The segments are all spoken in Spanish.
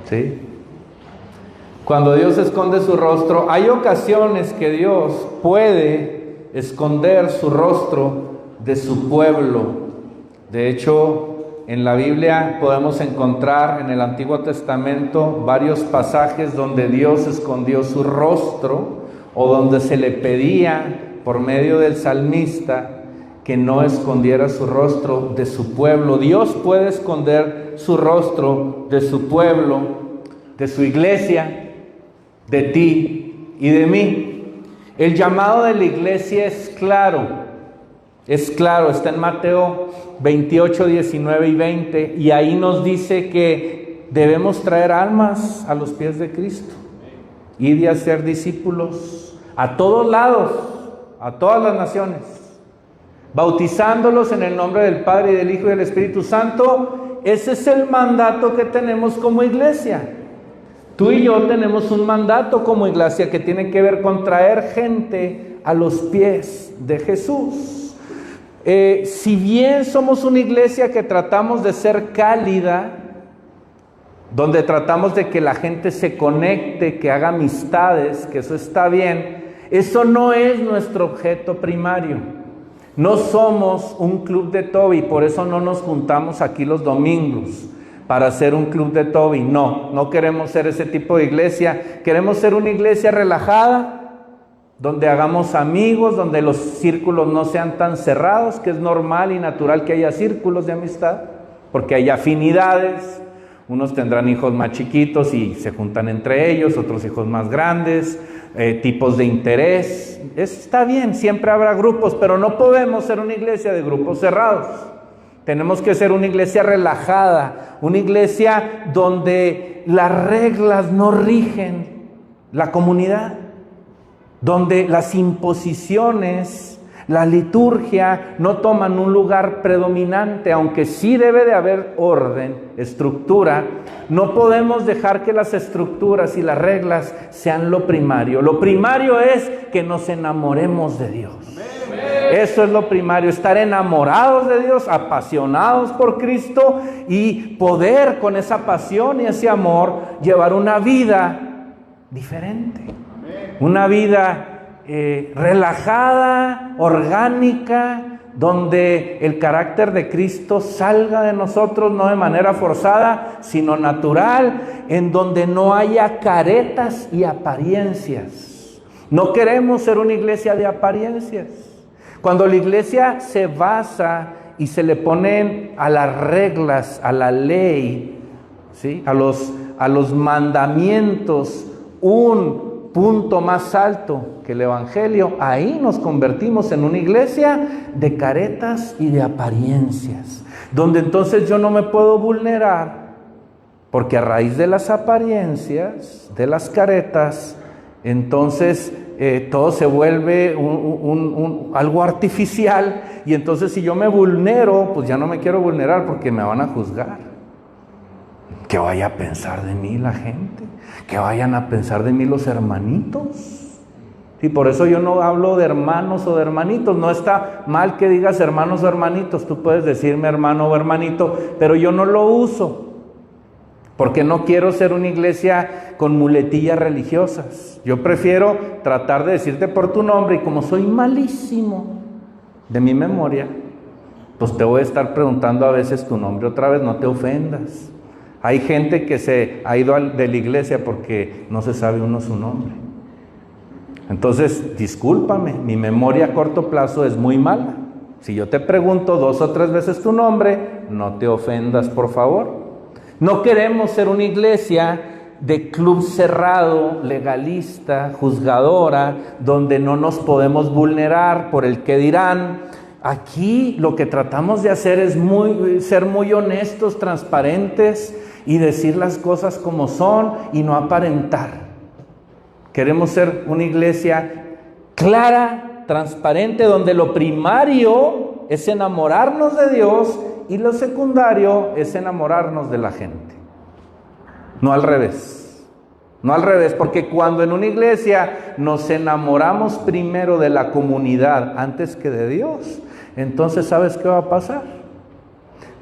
¿Sí? Cuando Dios esconde su rostro, hay ocasiones que Dios puede esconder su rostro de su pueblo. De hecho, en la Biblia podemos encontrar en el Antiguo Testamento varios pasajes donde Dios escondió su rostro o donde se le pedía por medio del salmista que no escondiera su rostro de su pueblo. Dios puede esconder su rostro de su pueblo, de su iglesia, de ti y de mí. El llamado de la iglesia es claro, está en Mateo 28, 19 y 20, y ahí nos dice que debemos traer almas a los pies de Cristo, ir y hacer discípulos a todos lados, a todas las naciones, bautizándolos en el nombre del Padre y del Hijo y del Espíritu Santo. Ese es el mandato que tenemos como iglesia. Tú y yo tenemos un mandato como iglesia que tiene que ver con traer gente a los pies de Jesús. Si bien somos una iglesia que tratamos de ser cálida, donde tratamos de que la gente se conecte, que haga amistades, que eso está bien, eso no es nuestro objeto primario. No somos un club de Toby, por eso no nos juntamos aquí los domingos para hacer un club de Toby. No queremos ser ese tipo de iglesia. Queremos ser una iglesia relajada, donde hagamos amigos, donde los círculos no sean tan cerrados, que es normal y natural que haya círculos de amistad, porque hay afinidades. Unos tendrán hijos más chiquitos y se juntan entre ellos, otros hijos más grandes, tipos de interés. Eso está bien, siempre habrá grupos, pero no podemos ser una iglesia de grupos cerrados. Tenemos que ser una iglesia relajada, una iglesia donde las reglas no rigen la comunidad, donde las imposiciones, la liturgia no toman un lugar predominante, aunque sí debe de haber orden, estructura. No podemos dejar que las estructuras y las reglas sean lo primario. Lo primario es que nos enamoremos de Dios. Eso es lo primario, estar enamorados de Dios, apasionados por Cristo y poder con esa pasión y ese amor llevar una vida diferente. Una vida relajada, orgánica, donde el carácter de Cristo salga de nosotros, no de manera forzada, sino natural, en donde no haya caretas y apariencias. No queremos ser una iglesia de apariencias. Cuando la iglesia se basa y se le ponen a las reglas, a la ley, ¿sí?, a los mandamientos, un punto más alto que el evangelio, ahí nos convertimos en una iglesia de caretas y de apariencias, donde entonces yo no me puedo vulnerar, porque a raíz de las apariencias, de las caretas, entonces todo se vuelve algo artificial, y entonces si yo me vulnero, pues ya no me quiero vulnerar porque me van a juzgar. ¿Qué vaya a pensar de mí la gente? ¿Qué vayan a pensar de mí los hermanitos? Y por eso yo no hablo de hermanos o de hermanitos. No está mal que digas hermanos o hermanitos. Tú puedes decirme hermano o hermanito, pero yo no lo uso, porque no quiero ser una iglesia con muletillas religiosas. Yo prefiero tratar de decirte por tu nombre, y como soy malísimo de mi memoria, pues te voy a estar preguntando a veces tu nombre otra vez. No te ofendas. Hay gente que se ha ido de la iglesia porque no se sabe uno su nombre. Entonces, discúlpame, mi memoria a corto plazo es muy mala. Si yo te pregunto 2 o 3 veces tu nombre, no te ofendas, por favor. No queremos ser una iglesia de club cerrado, legalista, juzgadora, donde no nos podemos vulnerar por el que dirán. Aquí lo que tratamos de hacer es ser muy honestos, transparentes, y decir las cosas como son y no aparentar. Queremos ser una iglesia clara, transparente, donde lo primario es enamorarnos de Dios y lo secundario es enamorarnos de la gente. No al revés. No al revés, porque cuando en una iglesia nos enamoramos primero de la comunidad antes que de Dios, entonces ¿sabes qué va a pasar?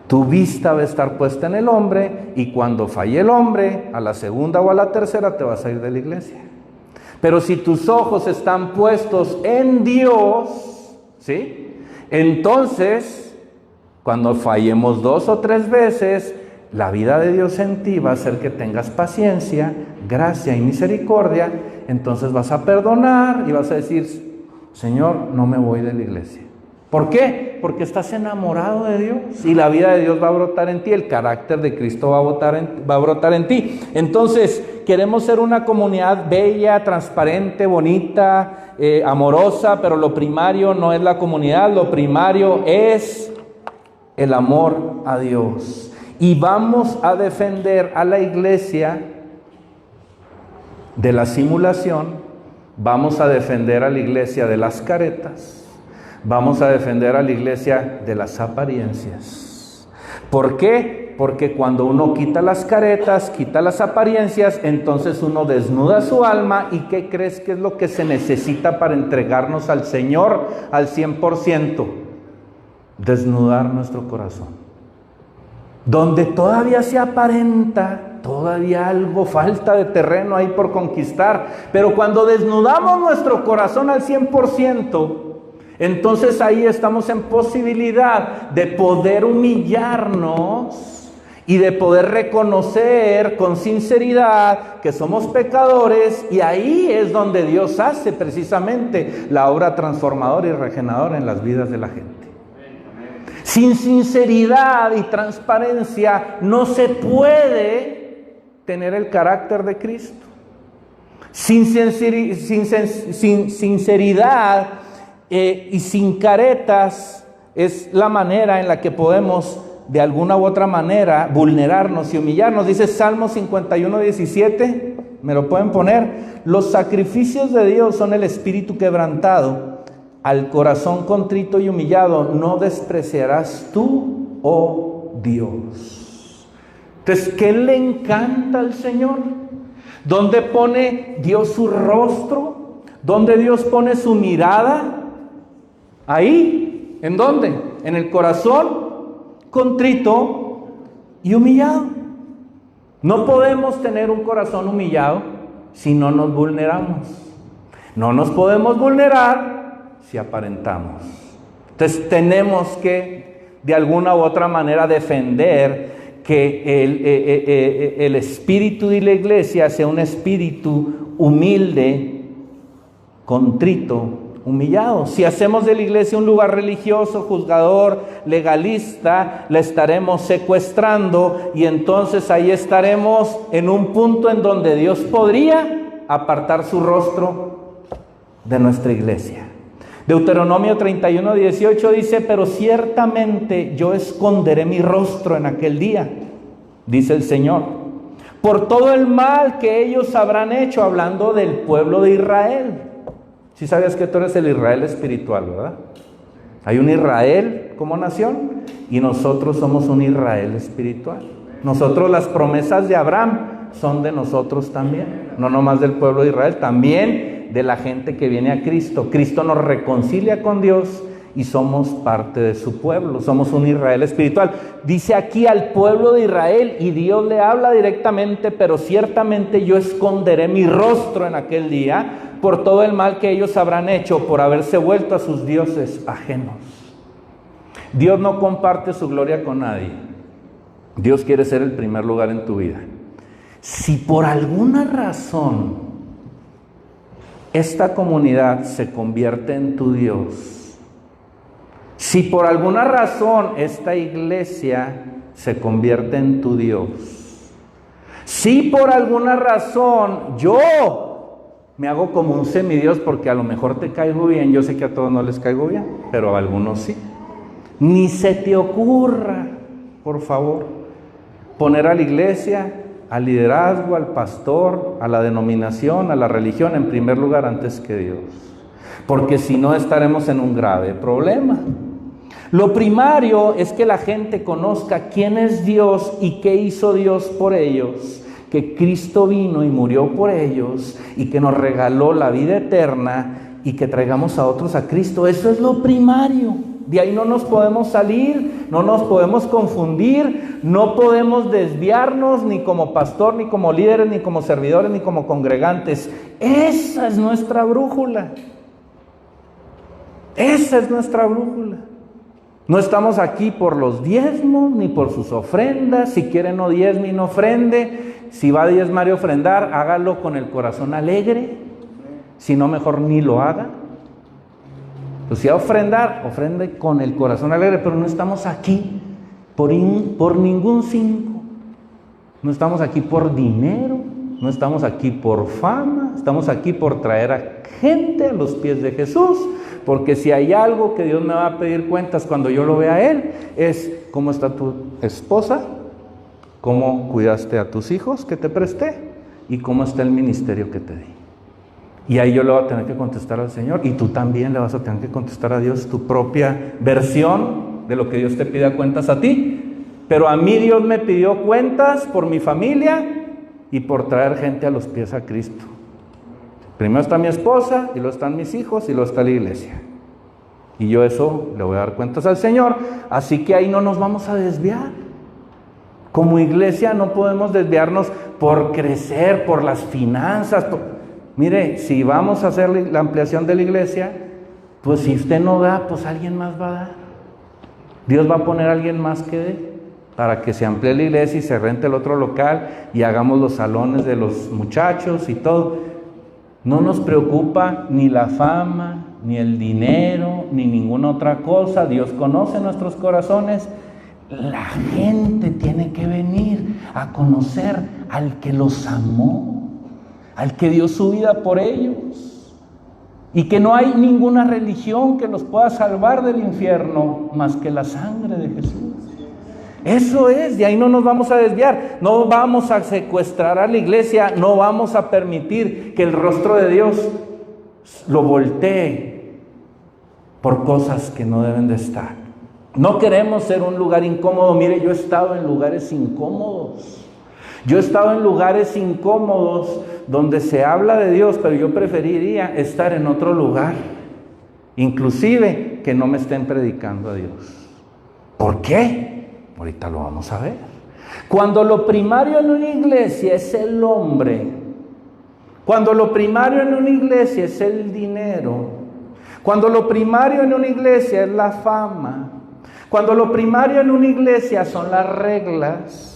Tu vista va a estar puesta en el hombre y cuando falle el hombre, a la segunda o a la tercera te vas a ir de la iglesia. Pero si tus ojos están puestos en Dios, ¿sí? Entonces, cuando fallemos 2 o 3 veces, la vida de Dios en ti va a hacer que tengas paciencia, gracia y misericordia. Entonces vas a perdonar y vas a decir, Señor, no me voy de la iglesia. ¿Por qué? Porque estás enamorado de Dios y la vida de Dios va a brotar en ti, el carácter de Cristo va a brotar en ti. Entonces, queremos ser una comunidad bella, transparente, bonita, amorosa, pero lo primario no es la comunidad, lo primario es el amor a Dios. Y vamos a defender a la iglesia de la simulación, vamos a defender a la iglesia de las caretas, vamos a defender a la iglesia de las apariencias. ¿Por qué? Porque cuando uno quita las caretas, quita las apariencias, entonces uno desnuda su alma. ¿Y qué crees que es lo que se necesita para entregarnos al Señor al 100%? Desnudar nuestro corazón. Donde todavía se aparenta, todavía algo falta de terreno ahí por conquistar. Pero cuando desnudamos nuestro corazón al 100%, entonces ahí estamos en posibilidad de poder humillarnos y de poder reconocer con sinceridad que somos pecadores, y ahí es donde Dios hace precisamente la obra transformadora y regeneradora en las vidas de la gente. Sin sinceridad y transparencia no se puede tener el carácter de Cristo. Sin sinceridad y sin caretas es la manera en la que podemos de alguna u otra manera vulnerarnos y humillarnos. Dice Salmo 51:17, me lo pueden poner: los sacrificios de Dios son el espíritu quebrantado, al corazón contrito y humillado no despreciarás tú, oh Dios. Entonces, ¿qué le encanta al Señor? ¿Dónde pone Dios su rostro? ¿Dónde Dios pone su mirada? Ahí. ¿En dónde? En el corazón contrito y humillado. No podemos tener un corazón humillado si no nos vulneramos. No nos podemos vulnerar si aparentamos. Entonces tenemos que de alguna u otra manera defender que el espíritu de la iglesia sea un espíritu humilde, contrito, humillado. Si hacemos de la iglesia un lugar religioso, juzgador, legalista, la estaremos secuestrando, y entonces ahí estaremos en un punto en donde Dios podría apartar su rostro de nuestra iglesia. Deuteronomio 31:18 dice: pero ciertamente yo esconderé mi rostro en aquel día, dice el Señor, por todo el mal que ellos habrán hecho, hablando del pueblo de Israel. Si sabías que tú eres el Israel espiritual, ¿verdad? Hay un Israel como nación y nosotros somos un Israel espiritual. Nosotros, las promesas de Abraham son de nosotros también, no nomás del pueblo de Israel, también de la gente que viene a Cristo. Cristo nos reconcilia con Dios y somos parte de su pueblo, somos un Israel espiritual. Dice aquí al pueblo de Israel, y Dios le habla directamente: pero ciertamente yo esconderé mi rostro en aquel día por todo el mal que ellos habrán hecho, por haberse vuelto a sus dioses ajenos. Dios no comparte su gloria con nadie. Dios quiere ser el primer lugar en tu vida. Si por alguna razón esta comunidad se convierte en tu Dios, si por alguna razón esta iglesia se convierte en tu Dios, si por alguna razón yo me hago como un semidios porque a lo mejor te caigo bien, yo sé que a todos no les caigo bien, pero a algunos sí, ni se te ocurra, por favor, poner a la iglesia, al liderazgo, al pastor, a la denominación, a la religión en primer lugar antes que Dios, porque si no estaremos en un grave problema. Lo primario es que la gente conozca quién es Dios y qué hizo Dios por ellos, que Cristo vino y murió por ellos y que nos regaló la vida eterna y que traigamos a otros a Cristo. Eso es lo primario. De ahí no nos podemos salir, no nos podemos confundir, no podemos desviarnos ni como pastor, ni como líderes, ni como servidores, ni como congregantes. Esa es nuestra brújula. Esa es nuestra brújula. No estamos aquí por los diezmos, ni por sus ofrendas. Si quiere no diezme y no ofrende. Si va a diezmar y ofrendar, hágalo con el corazón alegre. Si no, mejor ni lo haga. Pues si va a ofrendar, ofrende con el corazón alegre, pero no estamos aquí por ningún cinco. No estamos aquí por dinero, no estamos aquí por fama, estamos aquí por traer a gente a los pies de Jesús, porque si hay algo que Dios me va a pedir cuentas cuando yo lo vea a Él, es cómo está tu esposa, cómo cuidaste a tus hijos que te presté y cómo está el ministerio que te di. Y ahí yo le voy a tener que contestar al Señor, y tú también le vas a tener que contestar a Dios tu propia versión de lo que Dios te pida cuentas a ti. Pero a mí Dios me pidió cuentas por mi familia y por traer gente a los pies a Cristo. Primero está mi esposa, y luego están mis hijos, y luego está la iglesia. Y yo eso le voy a dar cuentas al Señor, así que ahí no nos vamos a desviar. Como iglesia no podemos desviarnos por crecer, por las finanzas, Mire, si vamos a hacer la ampliación de la iglesia, pues si usted no da, pues alguien más va a dar. Dios va a poner a alguien más que dé, para que se amplíe la iglesia y se rente el otro local y hagamos los salones de los muchachos y todo. No nos preocupa ni la fama, ni el dinero, ni ninguna otra cosa. Dios conoce nuestros corazones. La gente tiene que venir a conocer al que los amó, al que dio su vida por ellos, y que no hay ninguna religión que los pueda salvar del infierno más que la sangre de Jesús. Eso es, de ahí no nos vamos a desviar, no vamos a secuestrar a la iglesia, no vamos a permitir que el rostro de Dios lo voltee por cosas que no deben de estar. No queremos ser un lugar incómodo. Mire, yo he estado en lugares incómodos. Yo he estado en lugares incómodos donde se habla de Dios, pero yo preferiría estar en otro lugar, inclusive que no me estén predicando a Dios. ¿Por qué? Ahorita lo vamos a ver. Cuando lo primario en una iglesia es el hombre, cuando lo primario en una iglesia es el dinero, cuando lo primario en una iglesia es la fama, cuando lo primario en una iglesia son las reglas,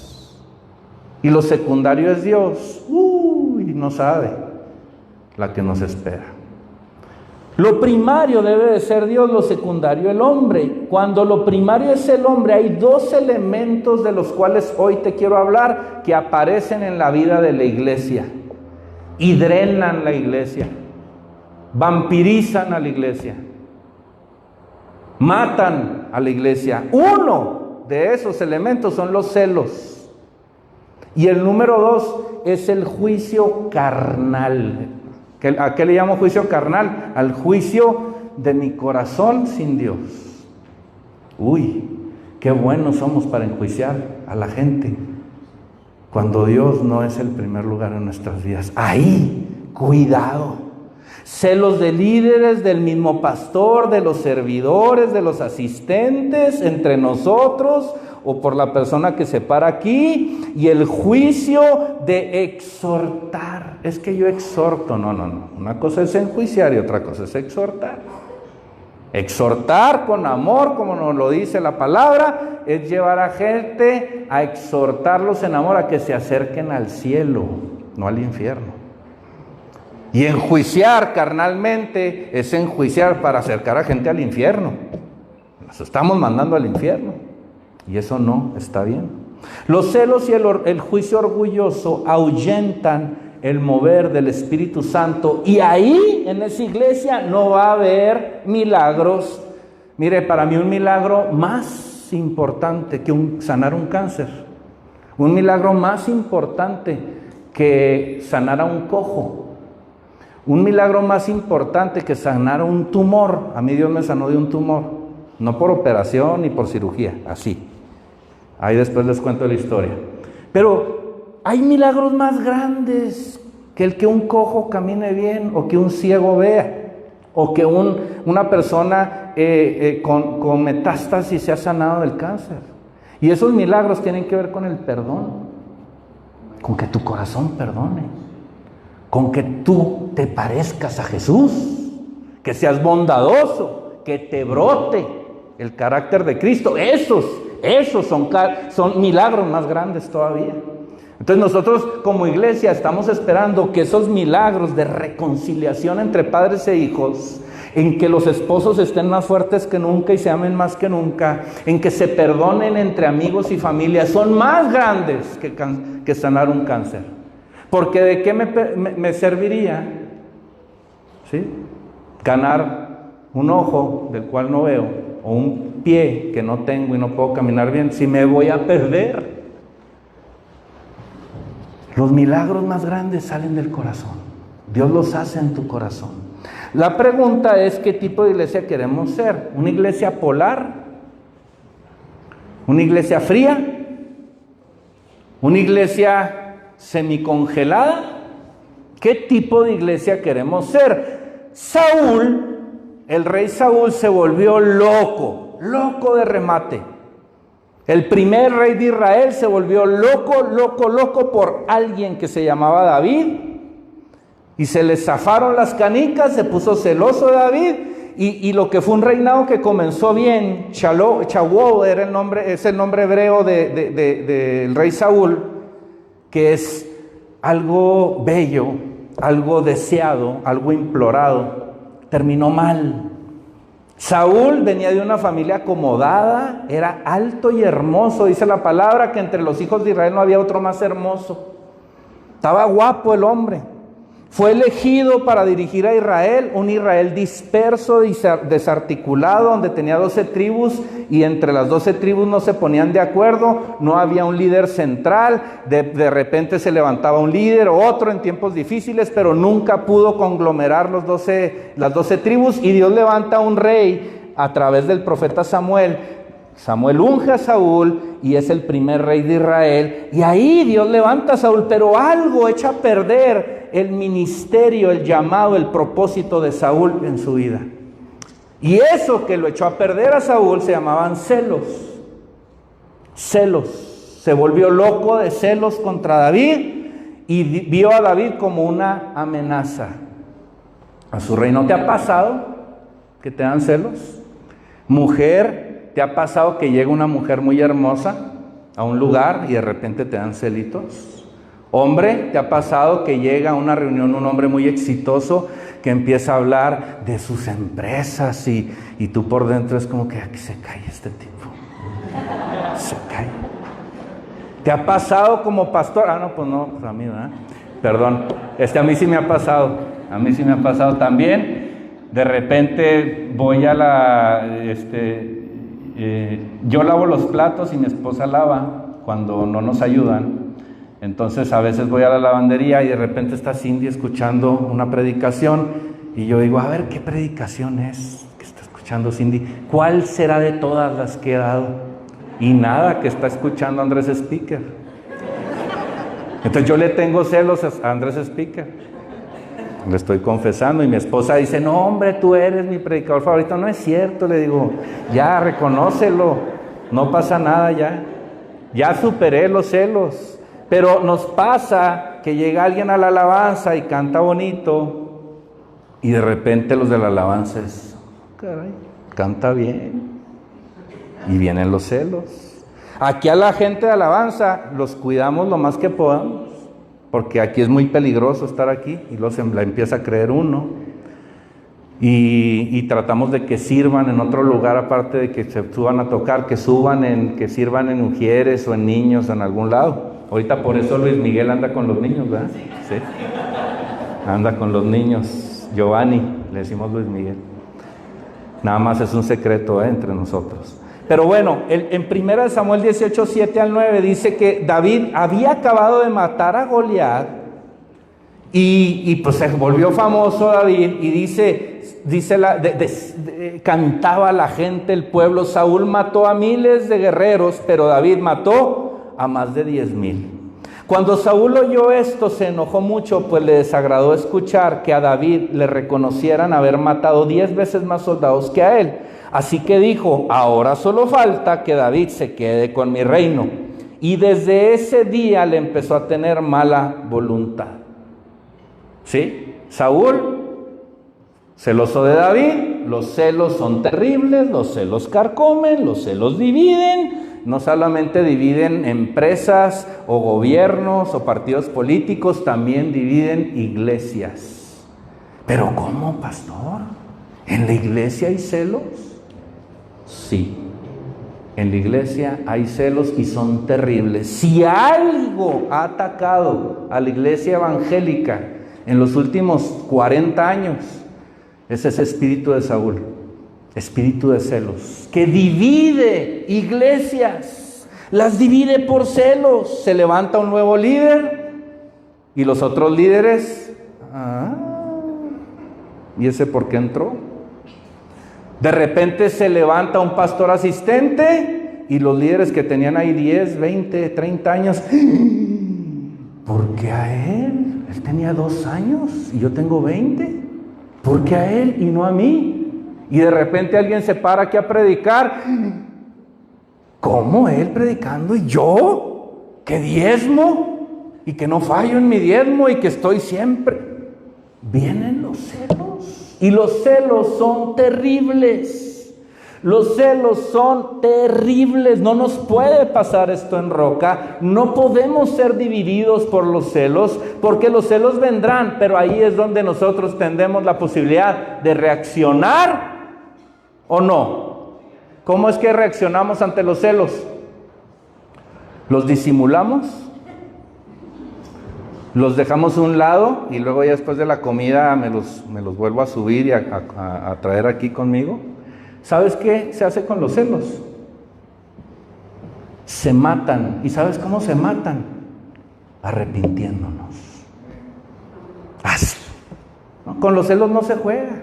y lo secundario es Dios, no sabe la que nos espera. Lo primario debe de ser Dios, lo secundario el hombre. Cuando lo primario es el hombre, hay dos elementos de los cuales hoy te quiero hablar que aparecen en la vida de la iglesia y drenan la iglesia, vampirizan a la iglesia, matan a la iglesia. Uno de esos elementos son los celos. Y el número 2 es el juicio carnal. ¿A qué le llamo juicio carnal? Al juicio de mi corazón sin Dios. Uy, qué buenos somos para enjuiciar a la gente, cuando Dios no es el primer lugar en nuestras vidas. Ahí, cuidado. Celos de líderes, del mismo pastor, de los servidores, de los asistentes, entre nosotros, o por la persona que se para aquí, y el juicio de exhortar. Es que yo exhorto. No. Una cosa es enjuiciar y otra cosa es exhortar. Exhortar con amor, como nos lo dice la palabra, es llevar a gente a exhortarlos en amor a que se acerquen al cielo, no al infierno. Y enjuiciar carnalmente es enjuiciar para acercar a gente al infierno. Nos estamos mandando al infierno. Y eso no está bien. Los celos y el juicio orgulloso ahuyentan el mover del Espíritu Santo. Y ahí, en esa iglesia, no va a haber milagros. Mire, para mí un milagro más importante que sanar un cáncer. Un milagro más importante que sanar a un cojo. Un milagro más importante que sanar un tumor. A mí Dios me sanó de un tumor. No por operación ni por cirugía, así. Ahí después les cuento la historia. Pero hay milagros más grandes que el que un cojo camine bien, o que un ciego vea, o que una persona con metástasis se ha sanado del cáncer. Y esos milagros tienen que ver con el perdón, con que tu corazón perdone, con que tú te parezcas a Jesús, que seas bondadoso, que te brote el carácter de Cristo. Esos son milagros más grandes todavía. Entonces nosotros como iglesia estamos esperando que esos milagros de reconciliación entre padres e hijos, en que los esposos estén más fuertes que nunca y se amen más que nunca, en que se perdonen entre amigos y familia, son más grandes que sanar un cáncer. Porque ¿de qué me serviría, ¿sí?, ganar un ojo del cual no veo, o un pie que no tengo y no puedo caminar bien, si me voy a perder? Los milagros más grandes salen del corazón. Dios los hace en tu corazón. La pregunta es, ¿qué tipo de iglesia queremos ser? ¿Una iglesia polar? ¿Una iglesia fría? ¿Una iglesia semicongelada? ¿Qué tipo de iglesia queremos ser? Saúl, el rey Saúl, se volvió loco de remate. El primer rey de Israel se volvió loco por alguien que se llamaba David, y se le zafaron las canicas, se puso celoso de David, y lo que fue un reinado que comenzó bien, Shaul era el nombre, es el nombre hebreo del rey Saúl, que es algo bello, algo deseado, algo implorado, terminó mal. Saúl venía de una familia acomodada, era alto y hermoso. Dice la palabra que entre los hijos de Israel no había otro más hermoso. Estaba guapo el hombre. Fue elegido para dirigir a Israel, un Israel disperso, desarticulado, donde tenía 12 tribus, y entre las 12 tribus no se ponían de acuerdo, no había un líder central, de repente se levantaba un líder o otro en tiempos difíciles, pero nunca pudo conglomerar las 12 tribus, y Dios levanta un rey a través del profeta Samuel. Samuel unge a Saúl y es el primer rey de Israel, y ahí Dios levanta a Saúl, pero algo echa a perder el ministerio, el llamado, el propósito de Saúl en su vida. Y eso que lo echó a perder a Saúl se llamaban celos. Se volvió loco de celos contra David y vio a David como una amenaza a su reino. ¿Te ha pasado que te dan celos? Mujer, ¿te ha pasado que llega una mujer muy hermosa a un lugar y de repente te dan celitos? Hombre, ¿te ha pasado que llega a una reunión un hombre muy exitoso que empieza a hablar de sus empresas y tú por dentro es como que aquí se cae este tipo? Se cae. ¿Te ha pasado como pastor? No, pues no, pues a mí, ¿verdad? Perdón, a mí sí me ha pasado. A mí sí me ha pasado también. De repente voy a yo lavo los platos y mi esposa lava cuando no nos ayudan. Entonces a veces voy a la lavandería y de repente está Cindy escuchando una predicación y yo digo, a ver, ¿qué predicación es que está escuchando Cindy? ¿Cuál será de todas las que he dado? Y nada, que está escuchando Andrés Speaker. Entonces yo le tengo celos a Andrés Speaker. Le estoy confesando y mi esposa dice, no hombre, tú eres mi predicador favorito. No es cierto, le digo, ya reconócelo, no pasa nada ya superé los celos. Pero nos pasa que llega alguien a la alabanza y canta bonito y de repente los de la alabanza es, caray, canta bien, y vienen los celos. Aquí a la gente de alabanza los cuidamos lo más que podamos, porque aquí es muy peligroso estar aquí y la empieza a creer uno, y tratamos de que sirvan en otro lugar aparte de que se suban a tocar, que sirvan en mujeres o en niños en algún lado. Ahorita por eso Luis Miguel anda con los niños, ¿verdad? Sí. Anda con los niños. Giovanni, le decimos Luis Miguel. Nada más es un secreto entre nosotros. Pero bueno, en 1 Samuel 18, 7 al 9 dice que David había acabado de matar a Goliat y pues se volvió famoso David y cantaba la gente, el pueblo, Saúl mató a miles de guerreros, pero David mató a más de 10,000. Cuando Saúl oyó esto, se enojó mucho, pues le desagradó escuchar que a David le reconocieran haber matado 10 veces más soldados que a él. Así que dijo: ahora solo falta que David se quede con mi reino. Y desde ese día le empezó a tener mala voluntad. ¿Sí? Saúl, celoso de David. Los celos son terribles, los celos carcomen, los celos dividen. No solamente dividen empresas o gobiernos o partidos políticos, también dividen iglesias. ¿Pero cómo, pastor? ¿En la iglesia hay celos? Sí, en la iglesia hay celos y son terribles. Si algo ha atacado a la iglesia evangélica en los últimos 40 años, es ese espíritu de Saúl. Espíritu de celos, que divide iglesias, las divide por celos. Se levanta un nuevo líder y los otros líderes, ¿y ese por qué entró? De repente se levanta un pastor asistente y los líderes que tenían ahí 10, 20, 30 años, ¿por qué a él? Él tenía 2 años y yo tengo 20. ¿Por qué a él y no a mí? Y de repente alguien se para aquí a predicar. ¿Cómo él predicando y yo? ¿Que diezmo? Y que no fallo en mi diezmo y que estoy siempre. Vienen los celos. Y los celos son terribles. Los celos son terribles. No nos puede pasar esto en Roca. No podemos ser divididos por los celos, porque los celos vendrán, pero ahí es donde nosotros tendremos la posibilidad de reaccionar ¿o no? ¿Cómo es que reaccionamos ante los celos? ¿Los disimulamos? ¿Los dejamos a un lado y luego ya después de la comida me los vuelvo a subir y a traer aquí conmigo? ¿Sabes qué se hace con los celos? Se matan. ¿Y sabes cómo se matan? Arrepintiéndonos. Así. ¿No? Con los celos no se juega.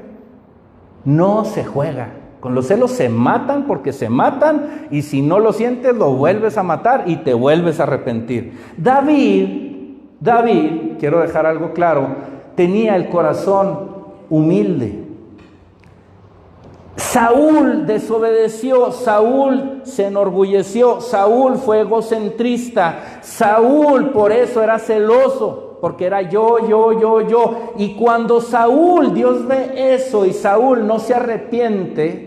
No se juega. Con los celos se matan porque se matan, y si no lo sientes lo vuelves a matar y te vuelves a arrepentir. David, quiero dejar algo claro, tenía el corazón humilde. Saúl desobedeció, Saúl se enorgulleció, Saúl fue egocentrista, Saúl por eso era celoso, porque era yo. Y cuando Saúl, Dios ve eso y Saúl no se arrepiente,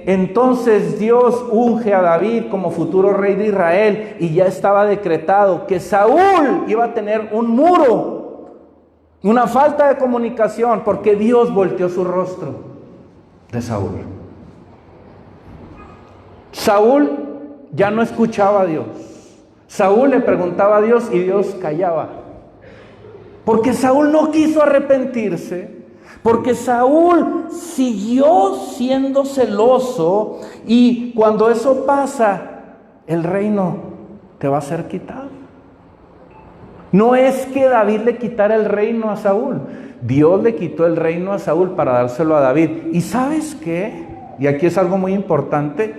entonces Dios unge a David como futuro rey de Israel, y ya estaba decretado que Saúl iba a tener un muro, una falta de comunicación, porque Dios volteó su rostro de Saúl. Saúl ya no escuchaba a Dios. Saúl le preguntaba a Dios y Dios callaba. Porque Saúl no quiso arrepentirse. Porque Saúl siguió siendo celoso, y cuando eso pasa, el reino te va a ser quitado. No es que David le quitara el reino a Saúl. Dios le quitó el reino a Saúl para dárselo a David. ¿Y sabes qué? Y aquí es algo muy importante.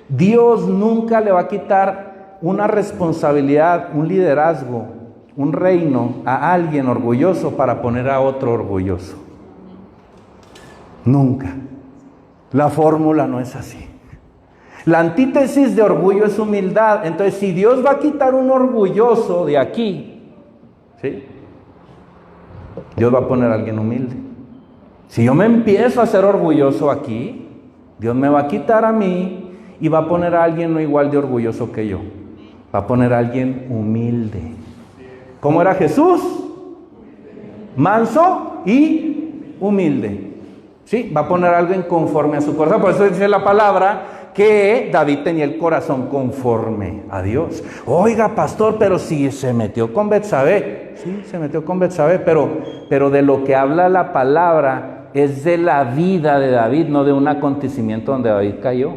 Dios nunca le va a quitar una responsabilidad, un liderazgo, un reino a alguien orgulloso para poner a otro orgulloso. Nunca. La fórmula no es así. La antítesis de orgullo es humildad. Entonces, si Dios va a quitar un orgulloso de aquí, ¿sí?, Dios va a poner a alguien humilde. Si yo me empiezo a ser orgulloso aquí, Dios me va a quitar a mí y va a poner a alguien no igual de orgulloso que yo. Va a poner a alguien humilde. ¿Cómo era Jesús? Manso y humilde. Sí, va a poner a alguien conforme a su corazón. Por eso dice la palabra que David tenía el corazón conforme a Dios. Oiga, pastor, pero si se metió con Betsabé. Sí, se metió con Betsabé, pero de lo que habla la palabra es de la vida de David, no de un acontecimiento donde David cayó.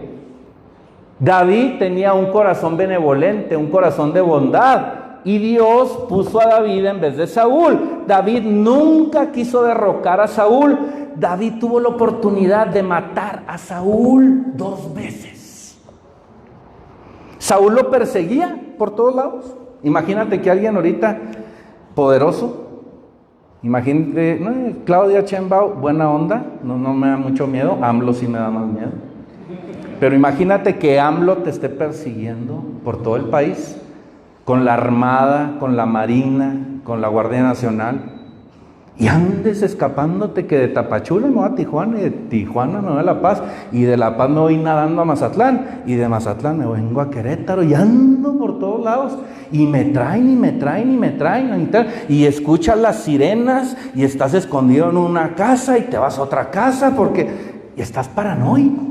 David tenía un corazón benevolente, un corazón de bondad, y Dios puso a David en vez de Saúl. David nunca quiso derrocar a Saúl. David tuvo la oportunidad de matar a Saúl 2 veces. Saúl lo perseguía por todos lados. Imagínate que alguien ahorita poderoso, imagínate, no, Claudia Sheinbaum, buena onda, no me da mucho miedo, AMLO sí me da más miedo. Pero imagínate que AMLO te esté persiguiendo por todo el país, con la Armada, con la Marina, con la Guardia Nacional, y andes escapándote que de Tapachula me voy a Tijuana, y de Tijuana me voy a La Paz, y de La Paz me voy nadando a Mazatlán, y de Mazatlán me vengo a Querétaro, y ando por todos lados, y me traen, y escuchas las sirenas, y estás escondido en una casa, y te vas a otra casa, y estás paranoico.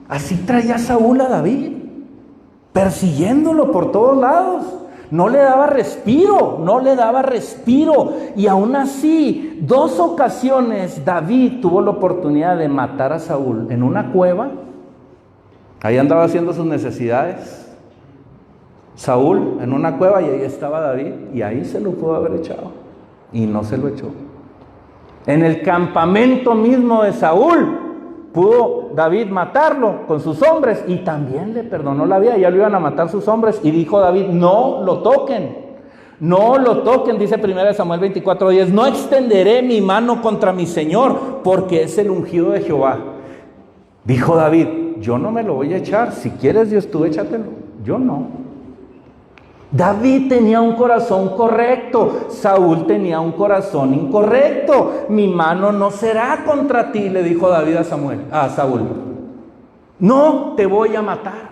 Así traía Saúl a David, persiguiéndolo por todos lados. No le daba respiro, y aún así, 2 ocasiones David tuvo la oportunidad de matar a Saúl en una cueva. Ahí andaba haciendo sus necesidades Saúl en una cueva, y ahí estaba David, y ahí se lo pudo haber echado, y no se lo echó. En el campamento mismo de Saúl pudo David matarlo con sus hombres, y también le perdonó la vida. Ya lo iban a matar sus hombres, y dijo David: no lo toquen, dice 1 Samuel 24:10, no extenderé mi mano contra mi Señor, porque es el ungido de Jehová. Dijo David: yo no me lo voy a echar, si quieres Dios tú échatelo, yo no. David tenía un corazón correcto, Saúl tenía un corazón incorrecto. Mi mano no será contra ti, le dijo David a Saúl. No te voy a matar.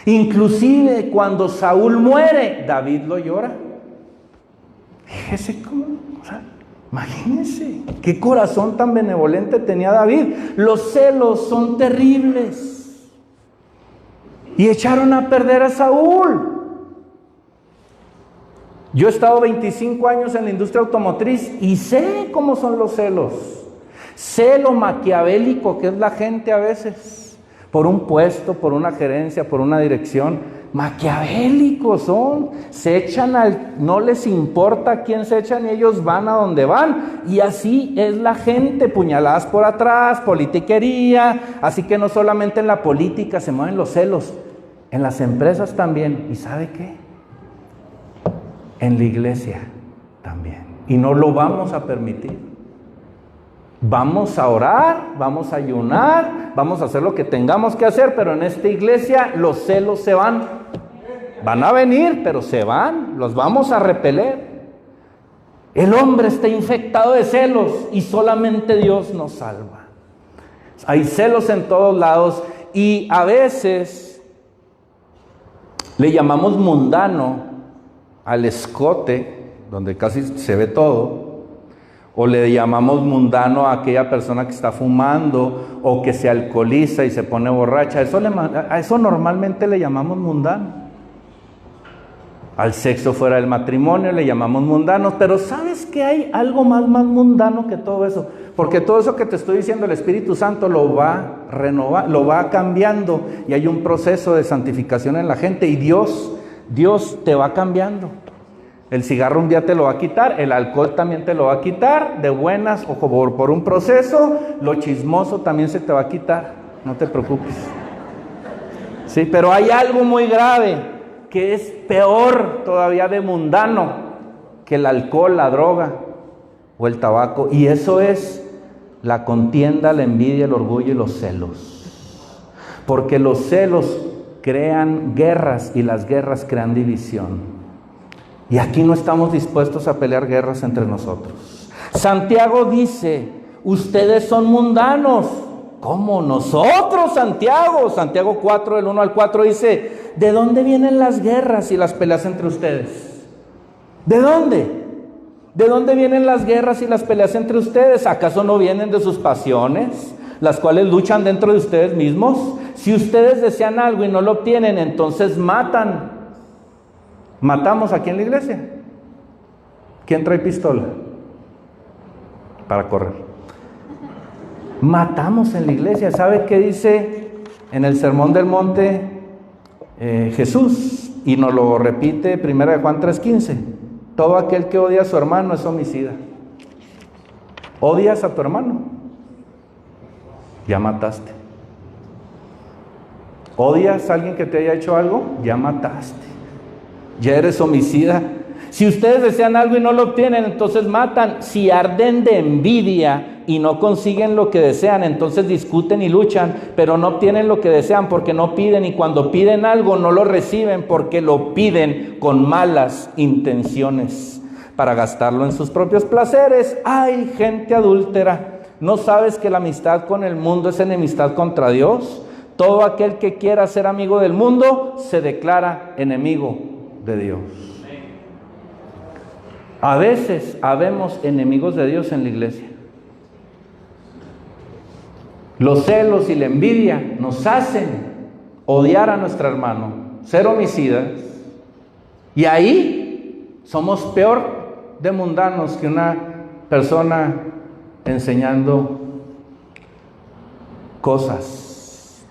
Inclusive cuando Saúl muere, David lo llora. Fíjese cómo, imagínense qué corazón tan benevolente tenía David. Los celos son terribles, y echaron a perder a Saúl. Yo he estado 25 años en la industria automotriz y sé cómo son los celos. Sé lo maquiavélico que es la gente a veces, por un puesto, por una gerencia, por una dirección. Maquiavélicos son, se echan no les importa a quién se echan, y ellos van a donde van. Y así es la gente, puñaladas por atrás, politiquería. Así que no solamente en la política se mueven los celos, en las empresas también. ¿Y sabe qué? En la iglesia también. Y no lo vamos a permitir. Vamos a orar, vamos a ayunar, vamos a hacer lo que tengamos que hacer, pero en esta iglesia los celos se van. Van a venir, pero se van, los vamos a repeler. El hombre está infectado de celos, y solamente Dios nos salva. Hay celos en todos lados, y a veces le llamamos mundano al escote, donde casi se ve todo, o le llamamos mundano a aquella persona que está fumando, o que se alcoholiza y se pone borracha. A eso normalmente le llamamos mundano. Al sexo fuera del matrimonio le llamamos mundanos. Pero ¿sabes que hay algo más mundano que todo eso? Porque todo eso que te estoy diciendo, el Espíritu Santo lo va renovando, lo va cambiando, y hay un proceso de santificación en la gente, y Dios te va cambiando. El cigarro un día te lo va a quitar, el alcohol también te lo va a quitar, de buenas o por un proceso. Lo chismoso también se te va a quitar, no te preocupes. Sí, pero hay algo muy grave, que es peor todavía de mundano que el alcohol, la droga o el tabaco, y eso es la contienda, la envidia, el orgullo y los celos. Porque los celos crean guerras, y las guerras crean división. Y aquí no estamos dispuestos a pelear guerras entre nosotros. Santiago dice: ustedes son mundanos. ¿Cómo? Nosotros, Santiago 4, del 1 al 4 dice: ¿de dónde vienen las guerras y las peleas entre ustedes? ¿De dónde? ¿De dónde vienen las guerras y las peleas entre ustedes? ¿Acaso no vienen de sus pasiones, las cuales luchan dentro de ustedes mismos? Si ustedes desean algo y no lo obtienen, entonces matan. ¿Matamos aquí en la iglesia? ¿Quién trae pistola para correr? Matamos en la iglesia. ¿Sabe qué dice en el Sermón del Monte Jesús? Y nos lo repite 1 Juan 3:15. Todo aquel que odia a su hermano es homicida. ¿Odias a tu hermano? Ya mataste. ¿Odias a alguien que te haya hecho algo? Ya mataste. Ya eres homicida. Si ustedes desean algo y no lo obtienen, entonces matan. Si arden de envidia y no consiguen lo que desean, entonces discuten y luchan, pero no obtienen lo que desean porque no piden, y cuando piden algo no lo reciben porque lo piden con malas intenciones para gastarlo en sus propios placeres. ¡Ay, gente adúltera! ¿No sabes que la amistad con el mundo es enemistad contra Dios? Todo aquel que quiera ser amigo del mundo se declara enemigo de Dios. A veces habemos enemigos de Dios en la iglesia. Los celos y la envidia nos hacen odiar a nuestro hermano, ser homicidas, y ahí somos peor de mundanos que una persona enseñando cosas.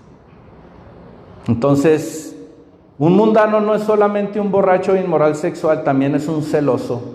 Entonces, un mundano no es solamente un borracho inmoral sexual, también es un celoso.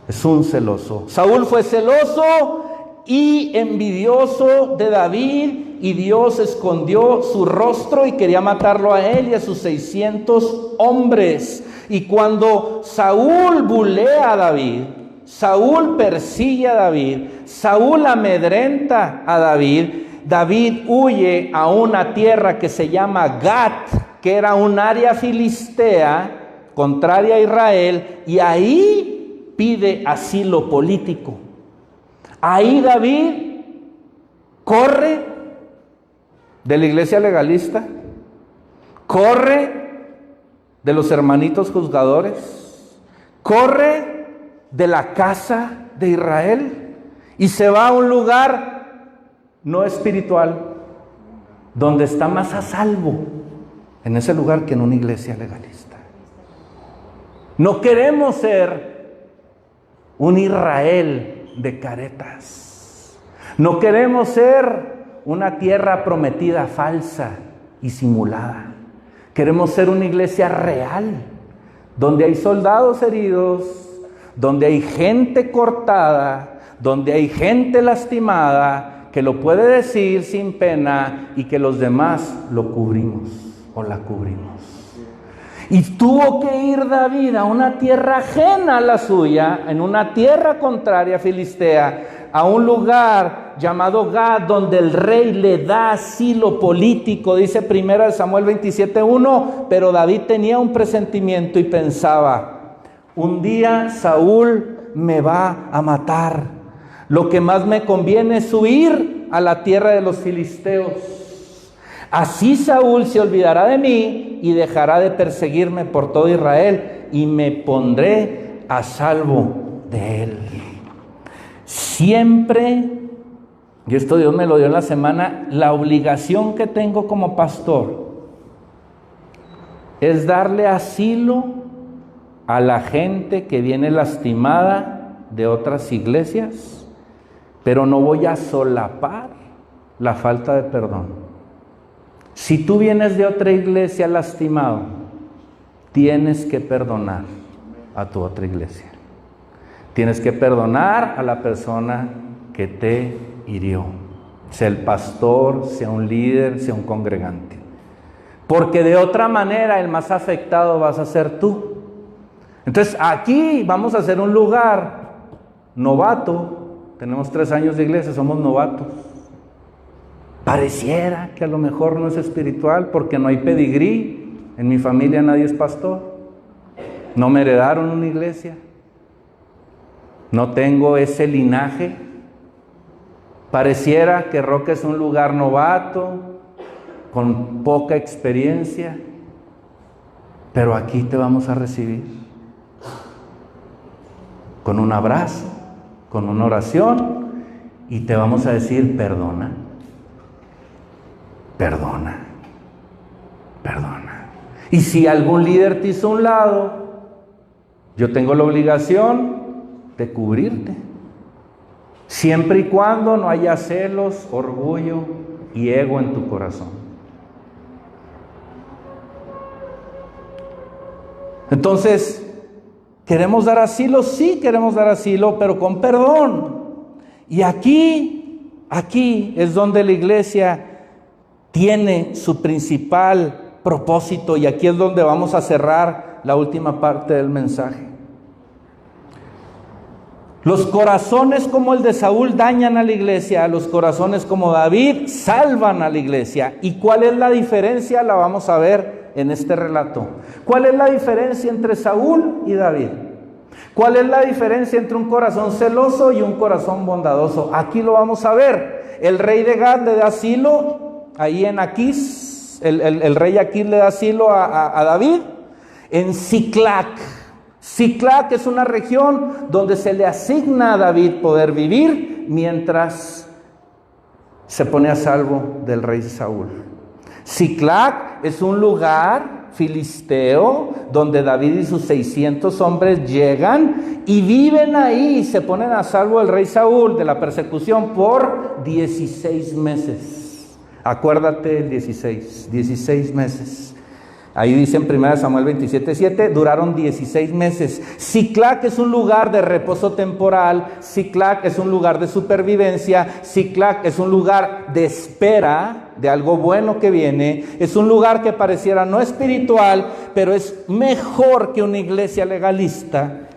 Es un celoso. Saúl fue celoso y envidioso de David, y Dios escondió su rostro y quería matarlo a él y a sus 600 hombres. Y cuando Saúl bulea a David, Saúl persigue a David, Saúl amedrenta a David, David huye a una tierra que se llama Gat, que era un área filistea contraria a Israel, y ahí pide asilo político. Ahí David corre de la iglesia legalista, corre de los hermanitos juzgadores, corre de la casa de Israel y se va a un lugar no espiritual, donde está más a salvo en ese lugar que en una iglesia legalista. No queremos ser un Israel de caretas. No queremos ser una tierra prometida falsa y simulada. Queremos ser una iglesia real, donde hay soldados heridos, donde hay gente cortada, donde hay gente lastimada, que lo puede decir sin pena y que los demás lo cubrimos o la cubrimos. Y tuvo que ir David a una tierra ajena a la suya, en una tierra contraria filistea, a un lugar llamado Gad, donde el rey le da asilo político. Dice 1 Samuel 27:1, pero David tenía un presentimiento y pensaba: un día Saúl me va a matar. Lo que más me conviene es huir a la tierra de los filisteos. Así Saúl se olvidará de mí y dejará de perseguirme por todo Israel, y me pondré a salvo de él. Siempre, y esto Dios me lo dio en la semana, la obligación que tengo como pastor es darle asilo a la gente que viene lastimada de otras iglesias, pero no voy a solapar la falta de perdón. Si tú vienes de otra iglesia lastimado, tienes que perdonar a tu otra iglesia. Tienes que perdonar a la persona que te hirió, sea el pastor, sea un líder, sea un congregante. Porque de otra manera el más afectado vas a ser tú. Entonces aquí vamos a hacer un lugar novato. Tenemos 3 años de iglesia, somos novatos. Pareciera que a lo mejor no es espiritual porque no hay pedigrí. En mi familia nadie es pastor. No me heredaron una iglesia. No tengo ese linaje. Pareciera que Roca es un lugar novato, con poca experiencia. Pero aquí te vamos a recibir con un abrazo, con una oración, y te vamos a decir: perdona. Perdona, perdona. Y si algún líder te hizo a un lado, yo tengo la obligación de cubrirte, siempre y cuando no haya celos, orgullo y ego en tu corazón. Entonces, ¿queremos dar asilo? Sí, queremos dar asilo, pero con perdón. Y aquí es donde la iglesia tiene su principal propósito, y aquí es donde vamos a cerrar la última parte del mensaje. Los corazones como el de Saúl dañan a la iglesia, los corazones como David salvan a la iglesia. ¿Y cuál es la diferencia? La vamos a ver en este relato. ¿Cuál es la diferencia entre Saúl y David? ¿Cuál es la diferencia entre un corazón celoso y un corazón bondadoso? Aquí lo vamos a ver. El rey de Gad le da asilo ahí en Aquís, el rey Aquís le da asilo a David en Siclac. Siclac es una región donde se le asigna a David poder vivir mientras se pone a salvo del rey Saúl. Siclac es un lugar filisteo donde David y sus 600 hombres llegan y viven ahí y se ponen a salvo del rey Saúl de la persecución por 16 meses. Acuérdate el 16 meses. Ahí dice en 1 Samuel 27:7, duraron 16 meses. Siclac es un lugar de reposo temporal, Siclac es un lugar de supervivencia, Siclac es un lugar de espera de algo bueno que viene, es un lugar que pareciera no espiritual, pero es mejor que una iglesia legalista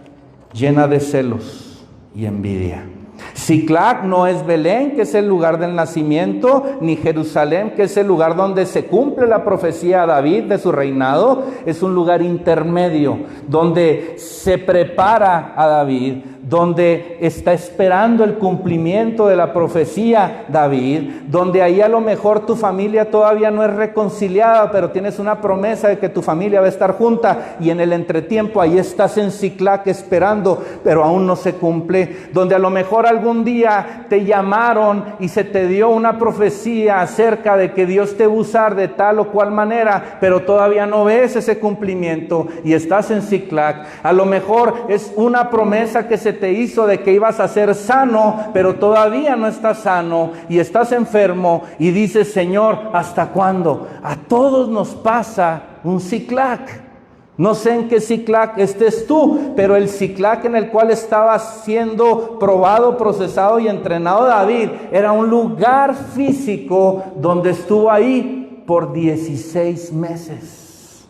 llena de celos y envidia. Siclac no es Belén, que es el lugar del nacimiento, ni Jerusalén, que es el lugar donde se cumple la profecía a David de su reinado. Es un lugar intermedio, donde se prepara a David, donde está esperando el cumplimiento de la profecía David, donde ahí a lo mejor tu familia todavía no es reconciliada, pero tienes una promesa de que tu familia va a estar junta, y en el entretiempo ahí estás en Siclac esperando, pero aún no se cumple, donde a lo mejor algún día te llamaron y se te dio una profecía acerca de que Dios te va a usar de tal o cual manera, pero todavía no ves ese cumplimiento y estás en Siclac. A lo mejor es una promesa que se te hizo de que ibas a ser sano, pero todavía no estás sano y estás enfermo y dices: Señor, ¿hasta cuándo? A todos nos pasa un Siclac. No sé en qué Siclac estés tú, pero el Siclac en el cual estaba siendo probado, procesado y entrenado David era un lugar físico donde estuvo ahí por 16 meses.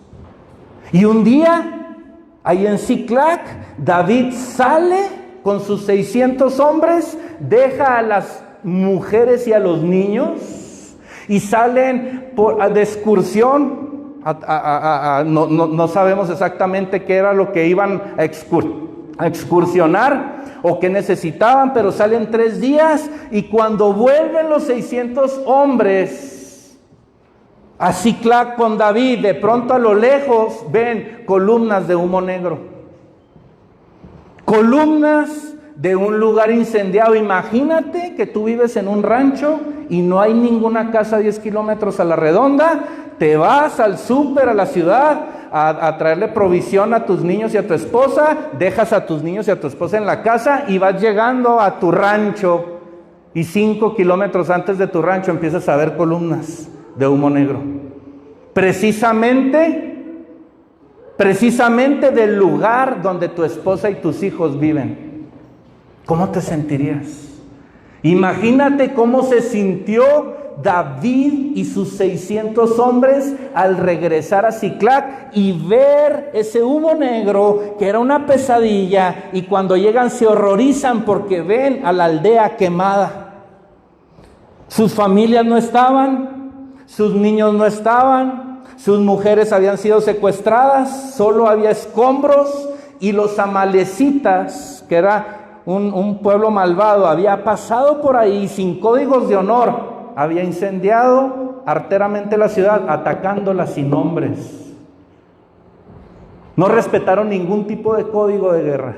Y un día, ahí en Siclac, David sale con sus 600 hombres, deja a las mujeres y a los niños y salen de excursión. No sabemos exactamente qué era lo que iban a excursionar o qué necesitaban, pero salen 3 días y cuando vuelven los 600 hombres a Siclac con David, de pronto a lo lejos ven columnas de humo negro. Columnas de un lugar incendiado. Imagínate que tú vives en un rancho y no hay ninguna casa a 10 kilómetros a la redonda. Te vas al súper, a la ciudad, a traerle provisión a tus niños y a tu esposa. Dejas a tus niños y a tu esposa en la casa y vas llegando a tu rancho. Y 5 kilómetros antes de tu rancho empiezas a ver columnas de humo negro. Precisamente del lugar donde tu esposa y tus hijos viven. ¿Cómo te sentirías? Imagínate cómo se sintió David y sus 600 hombres al regresar a Siclac y ver ese humo negro que era una pesadilla, y cuando llegan se horrorizan porque ven a la aldea quemada. Sus familias no estaban, sus niños no estaban, sus mujeres habían sido secuestradas, solo había escombros, y los amalecitas, que era un pueblo malvado, había pasado por ahí sin códigos de honor, había incendiado arteramente la ciudad, atacándola sin nombres. No respetaron ningún tipo de código de guerra.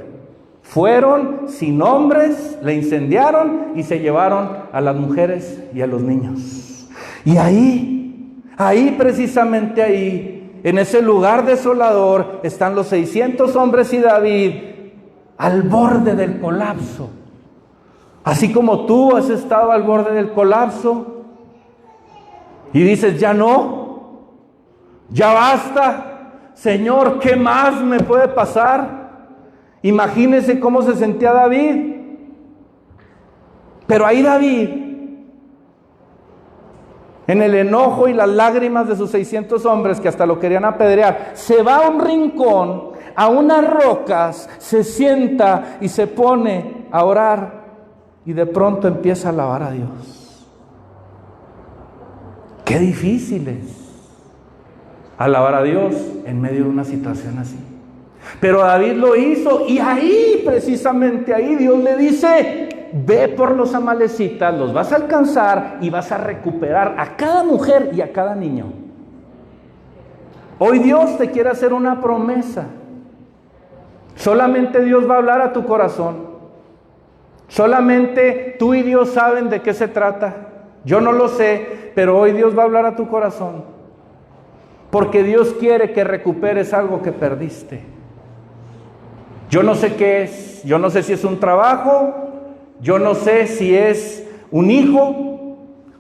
Fueron sin nombres, le incendiaron y se llevaron a las mujeres y a los niños. Y ahí precisamente ahí, en ese lugar desolador, están los 600 hombres y David al borde del colapso. Así como tú has estado al borde del colapso y dices: ya no, ya basta, Señor, ¿qué más me puede pasar? Imagínense cómo se sentía David. Pero ahí David en el enojo y las lágrimas de sus 600 hombres que hasta lo querían apedrear, se va a un rincón, a unas rocas, se sienta y se pone a orar y de pronto empieza a alabar a Dios. Qué difícil es alabar a Dios en medio de una situación así. Pero David lo hizo y ahí, precisamente ahí, Dios le dice: ve por los amalecitas, los vas a alcanzar y vas a recuperar a cada mujer y a cada niño. Hoy Dios te quiere hacer una promesa. Solamente Dios va a hablar a tu corazón. Solamente tú y Dios saben de qué se trata. Yo no lo sé, pero hoy Dios va a hablar a tu corazón. Porque Dios quiere que recuperes algo que perdiste. Yo no sé qué es. Yo no sé si es un trabajo. Yo no sé si es un hijo,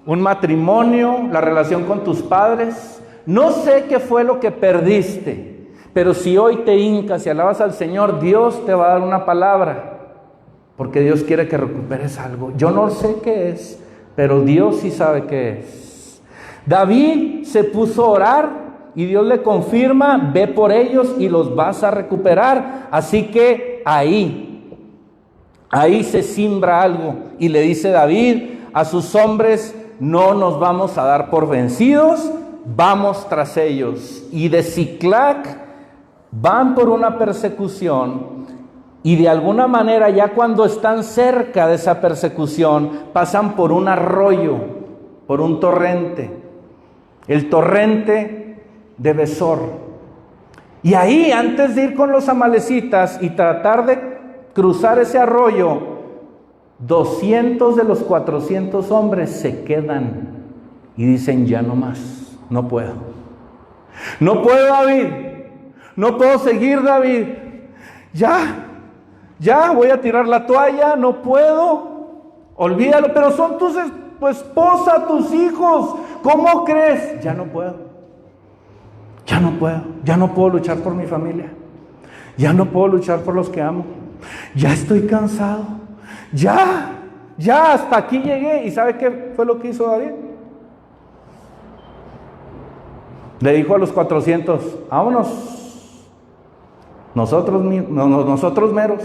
un matrimonio, la relación con tus padres. No sé qué fue lo que perdiste. Pero si hoy te hincas y alabas al Señor, Dios te va a dar una palabra. Porque Dios quiere que recuperes algo. Yo no sé qué es, pero Dios sí sabe qué es. David se puso a orar y Dios le confirma: ve por ellos y los vas a recuperar. Así que ahí se siembra algo. Y le dice David a sus hombres: no nos vamos a dar por vencidos, vamos tras ellos. Y de Siclac van por una persecución. Y de alguna manera, ya cuando están cerca de esa persecución, pasan por un arroyo, por un torrente, el torrente de Besor. Y ahí, antes de ir con los amalecitas y tratar de cruzar ese arroyo, 200 de los 400 hombres se quedan y dicen: ya no más, no puedo. No puedo, David, no puedo seguir, David, ya voy a tirar la toalla, no puedo, olvídalo, pero son tu esposa, tus hijos, ¿cómo crees? Ya no puedo, ya no puedo luchar por mi familia, ya no puedo luchar por los que amo, ya estoy cansado, ya hasta aquí llegué. ¿Y sabe qué fue lo que hizo David? Le dijo a los 400: vámonos. Nosotros meros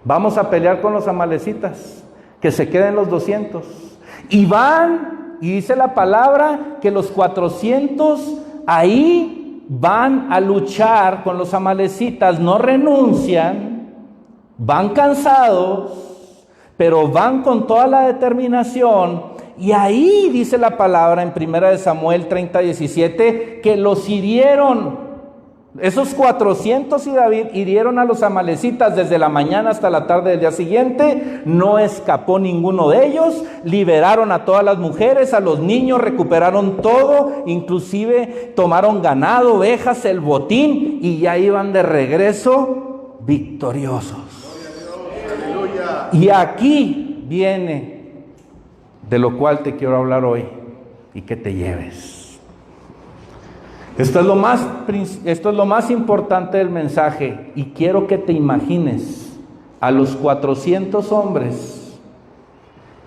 vamos a pelear con los amalecitas, que se queden los 200. Y van, y dice la palabra que los 400 ahí van a luchar con los amalecitas, no renuncian, van cansados, pero van con toda la determinación. Y ahí dice la palabra en 1 Samuel 30:17 que los hirieron. Esos 400 y David hirieron a los amalecitas desde la mañana hasta la tarde del día siguiente. No escapó ninguno de ellos. Liberaron a todas las mujeres, a los niños, recuperaron todo. Inclusive tomaron ganado, ovejas, el botín, y ya iban de regreso victoriosos. ¡Aleluya! Y aquí viene de lo cual te quiero hablar hoy y que te lleves. Esto es lo más importante del mensaje, y quiero que te imagines a los 400 hombres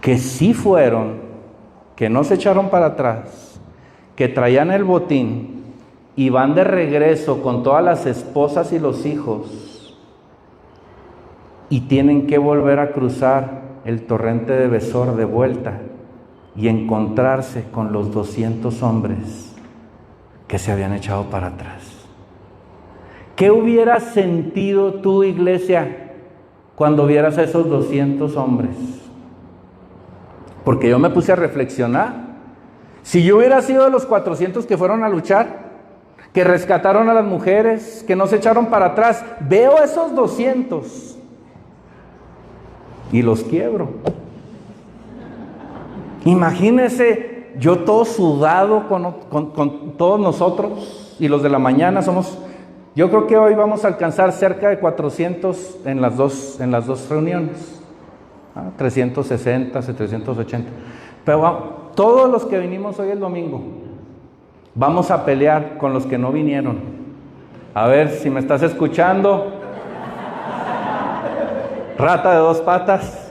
que sí fueron, que no se echaron para atrás, que traían el botín y van de regreso con todas las esposas y los hijos, y tienen que volver a cruzar el torrente de Besor de vuelta y encontrarse con los 200 hombres que se habían echado para atrás. ¿Qué hubieras sentido tú, iglesia, cuando vieras a esos 200 hombres? Porque yo me puse a reflexionar. Si yo hubiera sido de los 400 que fueron a luchar, que rescataron a las mujeres, que no se echaron para atrás, veo a esos 200 y los quiebro. Imagínese yo todo sudado con todos nosotros, y los de la mañana yo creo que hoy vamos a alcanzar cerca de 400 en las dos reuniones, 360, 380, pero todos los que vinimos hoy el domingo, vamos a pelear con los que no vinieron. A ver si me estás escuchando, rata de 2 patas.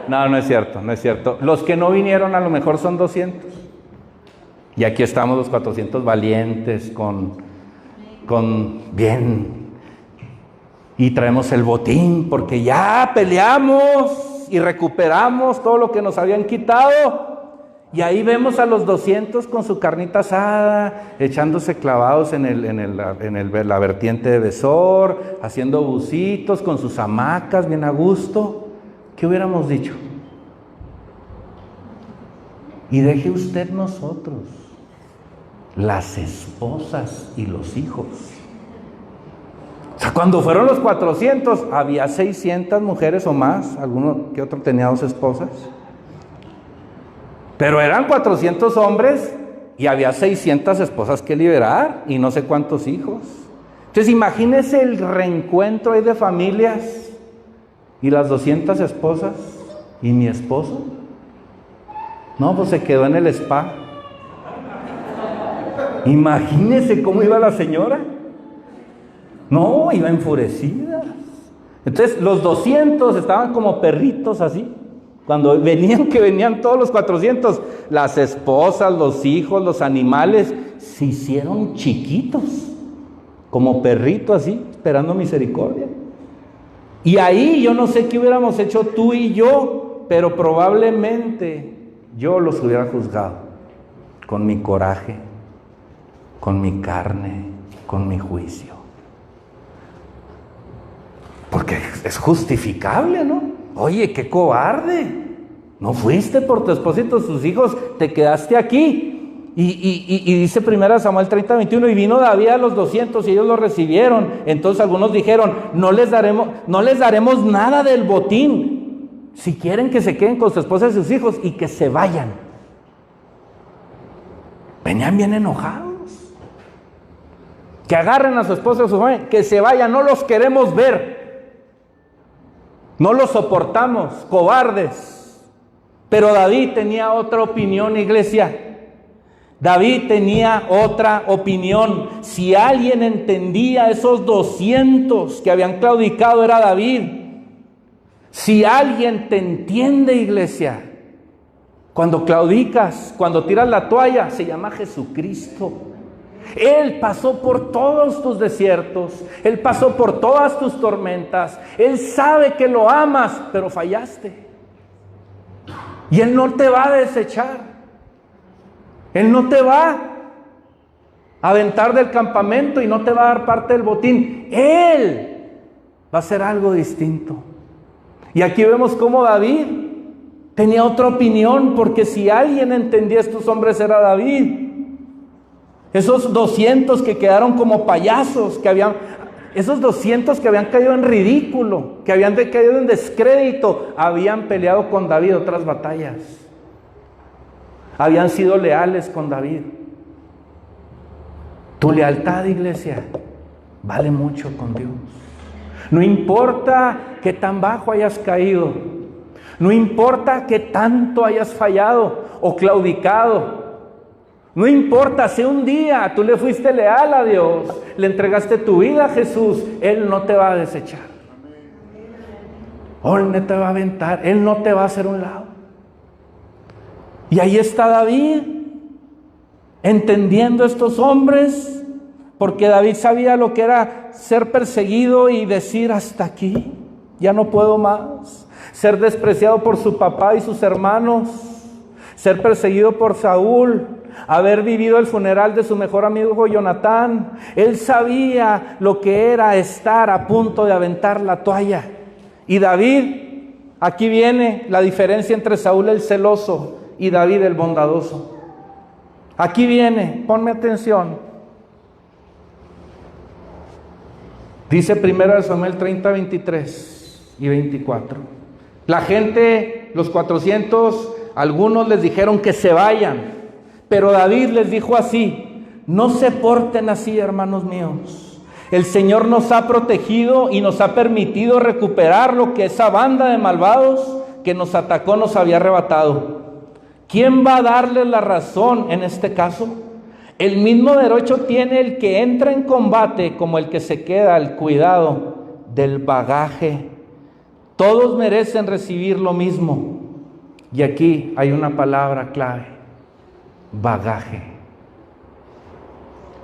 No es cierto. Los que no vinieron a lo mejor son 200. Y aquí estamos los 400 valientes con bien. Y traemos el botín porque ya peleamos y recuperamos todo lo que nos habían quitado. Y ahí vemos a los 200 con su carnita asada, echándose clavados en la vertiente de Besor, haciendo bucitos con sus hamacas bien a gusto. ¿Qué hubiéramos dicho? Y deje usted nosotros, las esposas y los hijos. O sea, cuando fueron los 400, había 600 mujeres o más, alguno que otro tenía 2 esposas. Pero eran 400 hombres y había 600 esposas que liberar y no sé cuántos hijos. Entonces imagínese el reencuentro ahí de familias y las 200 esposas y mi esposo. No, pues se quedó en el spa. Imagínese cómo iba la señora. No, iba enfurecida. Entonces los 200 estaban como perritos así. Cuando venían todos los 400, las esposas, los hijos, los animales, se hicieron chiquitos, como perrito así, esperando misericordia. Y ahí yo no sé qué hubiéramos hecho tú y yo, pero probablemente yo los hubiera juzgado con mi coraje, con mi carne, con mi juicio. Porque es justificable, ¿no? Oye, qué cobarde. No fuiste por tu esposa y tus hijos, te quedaste aquí. Y dice 1 Samuel 30:21, y vino David a los 200 y ellos lo recibieron. Entonces algunos dijeron, no les daremos nada del botín. Si quieren que se queden con su esposa y sus hijos y que se vayan. Venían bien enojados. Que agarren a su esposa y a su familia, que se vayan, no los queremos ver. No los soportamos, cobardes. Pero David tenía otra opinión, iglesia. David tenía otra opinión. Si alguien entendía esos 200 que habían claudicado, era David. Si alguien te entiende, iglesia, cuando claudicas, cuando tiras la toalla, se llama Jesucristo. Él pasó por todos tus desiertos, Él pasó por todas tus tormentas, Él sabe que lo amas, pero fallaste. Y Él no te va a desechar, Él no te va a aventar del campamento y no te va a dar parte del botín. Él va a hacer algo distinto. Y aquí vemos cómo David tenía otra opinión, porque si alguien entendía a estos hombres era David. Esos 200 que quedaron como payasos, esos 200 que habían caído en ridículo, que habían caído en descrédito, habían peleado con David otras batallas. Habían sido leales con David. Tu lealtad, iglesia, vale mucho con Dios. No importa qué tan bajo hayas caído, no importa qué tanto hayas fallado o claudicado. No importa si un día tú le fuiste leal a Dios, le entregaste tu vida a Jesús, Él no te va a desechar. Él no te va a aventar, Él no te va a hacer un lado. Y ahí está David, entendiendo estos hombres, porque David sabía lo que era ser perseguido y decir hasta aquí, ya no puedo más. Ser despreciado por su papá y sus hermanos, ser perseguido por Saúl, haber vivido el funeral de su mejor amigo Jonatán. Él sabía lo que era estar a punto de aventar la toalla. Y David, aquí viene la diferencia entre Saúl el celoso y David el bondadoso. Aquí viene, ponme atención. Dice 1 Samuel 30, 23 y 24. La gente, los 400, algunos les dijeron que se vayan. Pero David les dijo así: no se porten así, hermanos míos. El Señor nos ha protegido y nos ha permitido recuperar lo que esa banda de malvados que nos atacó nos había arrebatado. ¿Quién va a darle la razón en este caso? El mismo derecho tiene el que entra en combate como el que se queda al cuidado del bagaje. Todos merecen recibir lo mismo. Y aquí hay una palabra clave: bagaje.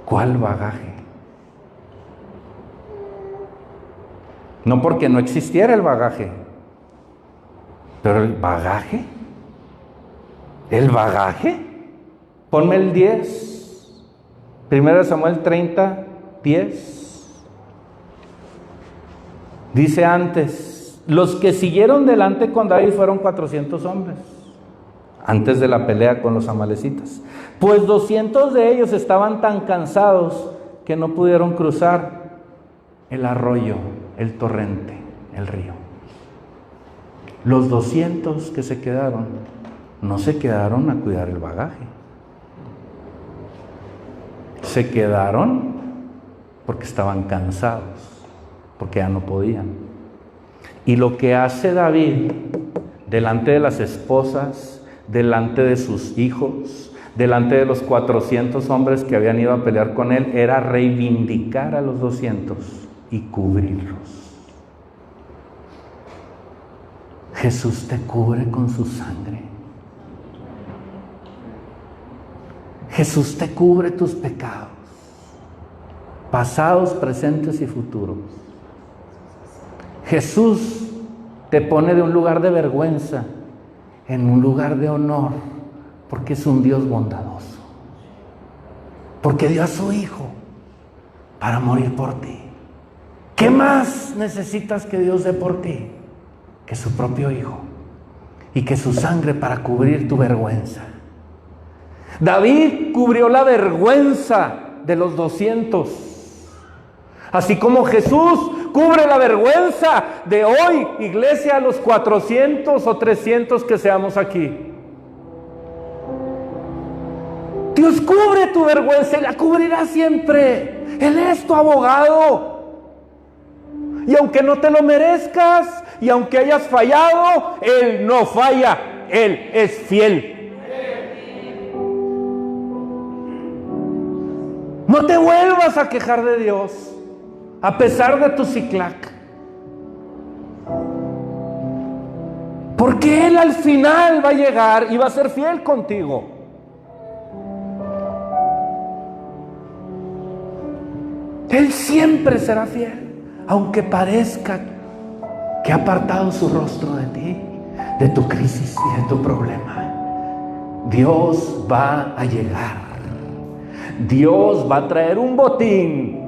¿Cuál bagaje? No porque no existiera el bagaje, pero el bagaje, ponme el 10, 1 Samuel 30, 10, dice antes, los que siguieron delante con David fueron 400 hombres, antes de la pelea con los amalecitas, pues 200 de ellos estaban tan cansados que no pudieron cruzar el arroyo, el torrente, el río. Los 200 que se quedaron, no se quedaron a cuidar el bagaje. Se quedaron porque estaban cansados, porque ya no podían. Y lo que hace David delante de las esposas, delante de sus hijos, delante de los 400 hombres que habían ido a pelear con él, era reivindicar a los 200 y cubrirlos. Jesús te cubre con su sangre. Jesús te cubre tus pecados, pasados, presentes y futuros. Jesús te pone de un lugar de vergüenza en un lugar de honor, porque es un Dios bondadoso, porque dio a su Hijo para morir por ti. ¿Qué más necesitas que Dios dé por ti? Que su propio Hijo y que su sangre para cubrir tu vergüenza. David cubrió la vergüenza de los 200, así como Jesús cubre la vergüenza de hoy, iglesia, a los 400 o 300 que seamos aquí. Dios cubre tu vergüenza y la cubrirá siempre. Él es tu abogado. Y aunque no te lo merezcas, y aunque hayas fallado, Él no falla, Él es fiel. No te vuelvas a quejar de Dios, a pesar de tu ciclac, porque Él al final va a llegar y va a ser fiel contigo. Él siempre será fiel, aunque parezca que ha apartado su rostro de ti, de tu crisis y de tu problema. Dios va a llegar. Dios va a traer un botín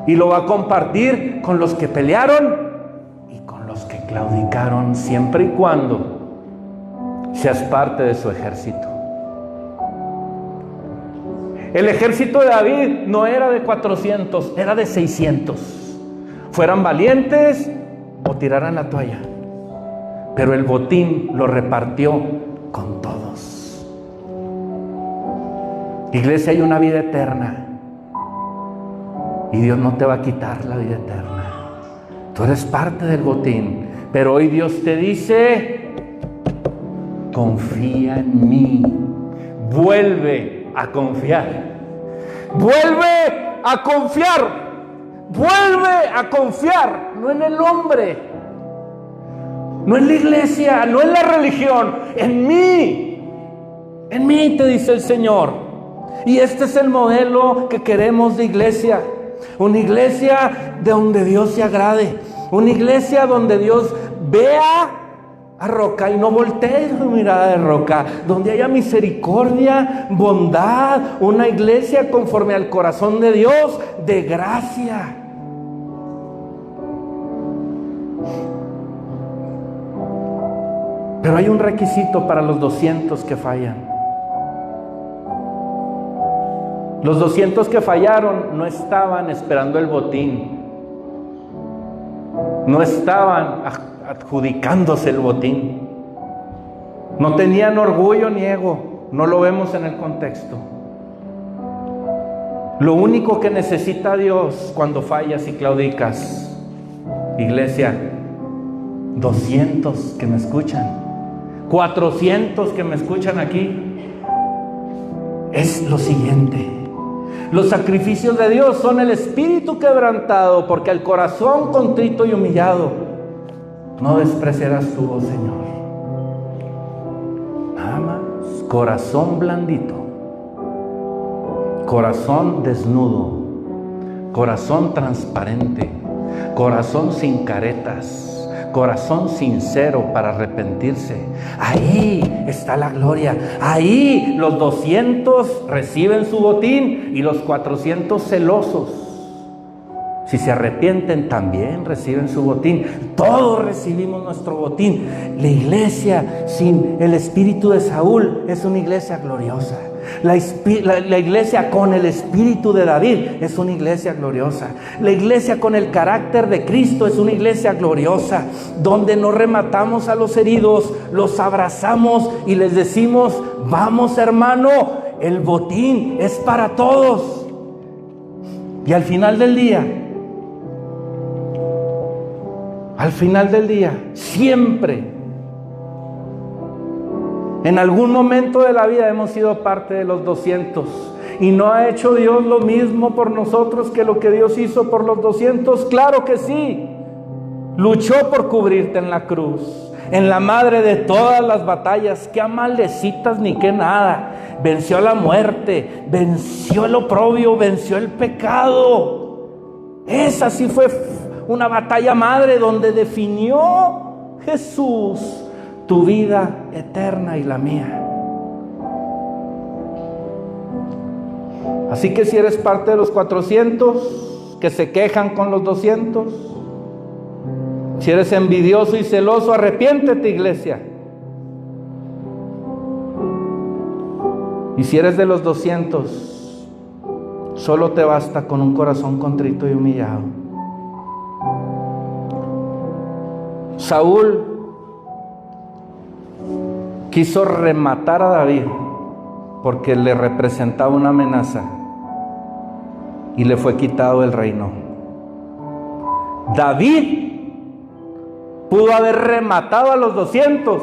y lo va a compartir con los que pelearon y con los que claudicaron, siempre y cuando seas parte de su ejército. El ejército de David no era de 400, era de 600. Fueran valientes o tiraran la toalla, pero el botín lo repartió con todos. Iglesia, hay una vida eterna y Dios no te va a quitar la vida eterna. Tú eres parte del botín, pero hoy Dios te dice: confía en mí, vuelve a confiar, vuelve a confiar, vuelve a confiar, no en el hombre, no en la iglesia, no en la religión, en mí te dice el Señor. Y este es el modelo que queremos de iglesia. Una iglesia de donde Dios se agrade. Una iglesia donde Dios vea a Roca y no voltee su mirada de Roca. Donde haya misericordia, bondad. Una iglesia conforme al corazón de Dios, de gracia. Pero hay un requisito para los 200 que fallan. Los 200 que fallaron no estaban esperando el botín, no estaban adjudicándose el botín, no tenían orgullo ni ego, no lo vemos en el contexto. Lo único que necesita Dios cuando fallas y claudicas, iglesia, 200 que me escuchan, 400 que me escuchan aquí, es lo siguiente. Los sacrificios de Dios son el espíritu quebrantado, porque al corazón contrito y humillado no despreciarás tú, oh Señor. Nada más, corazón blandito corazón desnudo, corazón transparente, corazón sin caretas, corazón sincero para arrepentirse. Ahí está la gloria. Ahí los 200 reciben su botín y los 400 celosos, si se arrepienten, también reciben su botín. Todos recibimos nuestro botín. La iglesia sin el espíritu de Saúl es una iglesia gloriosa. La iglesia con el espíritu de David es una iglesia gloriosa. La iglesia con el carácter de Cristo es una iglesia gloriosa, donde no rematamos a los heridos, los abrazamos y les decimos: vamos, hermano, el botín es para todos. Y al final del día, siempre, en algún momento de la vida hemos sido parte de los 200. ¿Y no ha hecho Dios lo mismo por nosotros que lo que Dios hizo por los 200? Claro que sí. Luchó por cubrirte en la cruz, en la madre de todas las batallas. Qué amalecitas ni qué nada. Venció la muerte, venció el oprobio, venció el pecado. Esa sí fue una batalla madre donde definió Jesús tu vida eterna y la mía. Así que si eres parte de los 400 que se quejan con los 200, si eres envidioso y celoso, arrepiéntete, iglesia. Y si eres de los 200, solo te basta con un corazón contrito y humillado. Saúl quiso rematar a David porque le representaba una amenaza y le fue quitado el reino. David pudo haber rematado a los 200,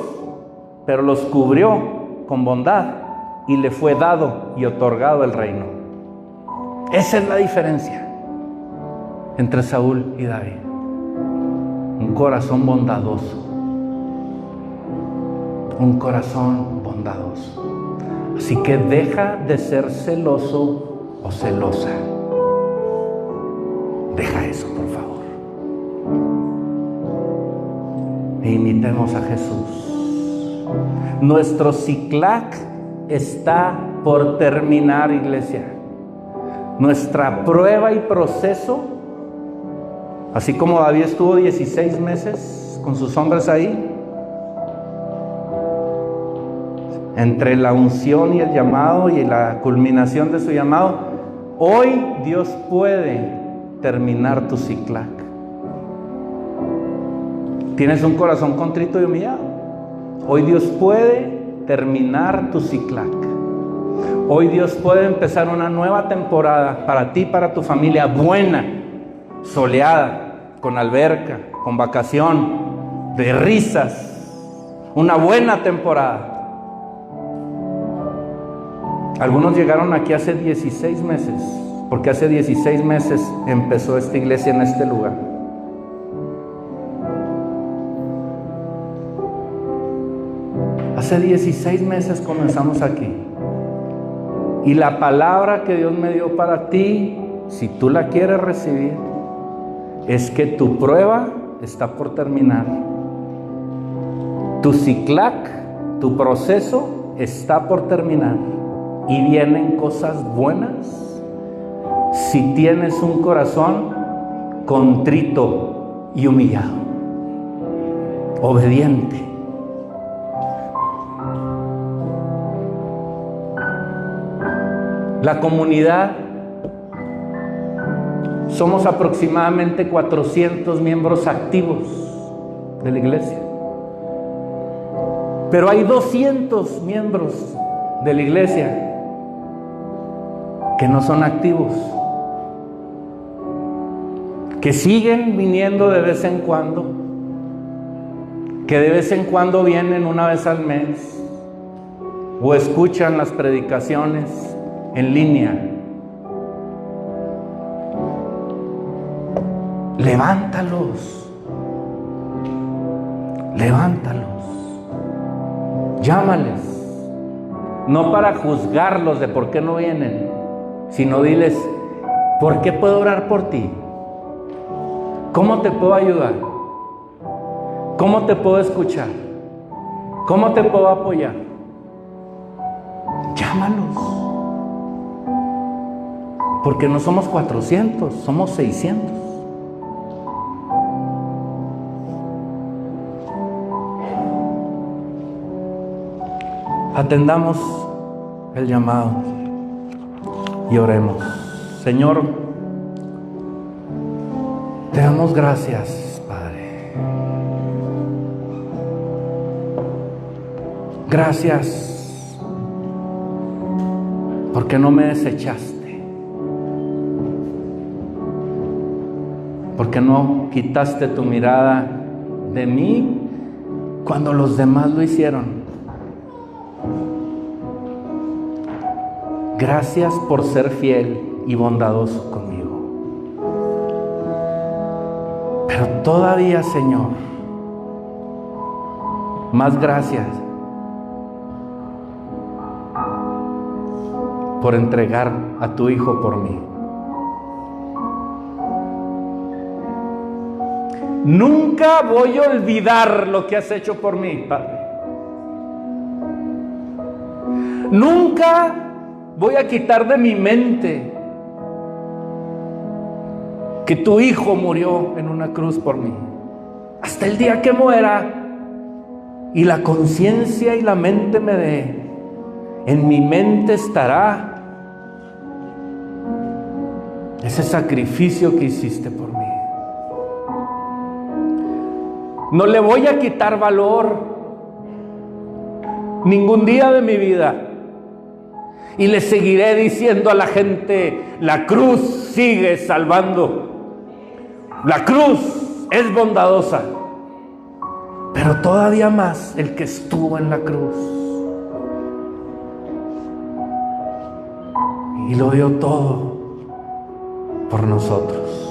pero los cubrió con bondad y le fue dado y otorgado el reino. Esa es la diferencia entre Saúl y David. Un corazón bondadoso. Un corazón bondadoso. Así que deja de ser celoso o celosa. Deja eso, por favor. E imitemos a Jesús. Nuestro Ciclac está por terminar, iglesia. Nuestra prueba y proceso, así como David estuvo 16 meses con sus hombres ahí, entre la unción y el llamado y la culminación de su llamado, hoy Dios puede terminar tu Ciclac. ¿Tienes un corazón contrito y humillado? Hoy Dios puede terminar tu Ciclac. Hoy Dios puede empezar una nueva temporada para ti, para tu familia, buena, soleada, con alberca, con vacación, de risas, una buena temporada. Algunos llegaron aquí hace 16 meses, porque hace 16 meses empezó esta iglesia en este lugar. Hace 16 meses comenzamos aquí. Y la palabra que Dios me dio para ti, si tú la quieres recibir, es que tu prueba está por terminar. Tu Ciclac, tu proceso está por terminar. Y vienen cosas buenas si tienes un corazón contrito y humillado, obediente. La comunidad, somos aproximadamente 400 miembros activos de la iglesia, pero hay 200 miembros de la iglesia que no son activos, que siguen viniendo de vez en cuando, que de vez en cuando vienen una vez al mes o escuchan las predicaciones en línea. Levántalos, llámales, no para juzgarlos de por qué no vienen, sino diles, ¿por qué puedo orar por ti? ¿Cómo te puedo ayudar? ¿Cómo te puedo escuchar? ¿Cómo te puedo apoyar? Llámalos. Porque no somos 400, somos 600. Atendamos el llamado y oremos. Señor, te damos gracias, Padre. Gracias porque no me desechaste, porque no quitaste tu mirada de mí cuando los demás lo hicieron. Gracias por ser fiel y bondadoso conmigo. Pero todavía, Señor, más gracias por entregar a tu Hijo por mí. Nunca voy a olvidar lo que has hecho por mí, Padre. Nunca voy a quitar de mi mente que tu Hijo murió en una cruz por mí. Hasta el día que muera y la conciencia y la mente me dé, en mi mente estará ese sacrificio que hiciste por mí. No le voy a quitar valor ningún día de mi vida. Y le seguiré diciendo a la gente, la cruz sigue salvando. La cruz es bondadosa. Pero todavía más el que estuvo en la cruz. Y lo dio todo por nosotros.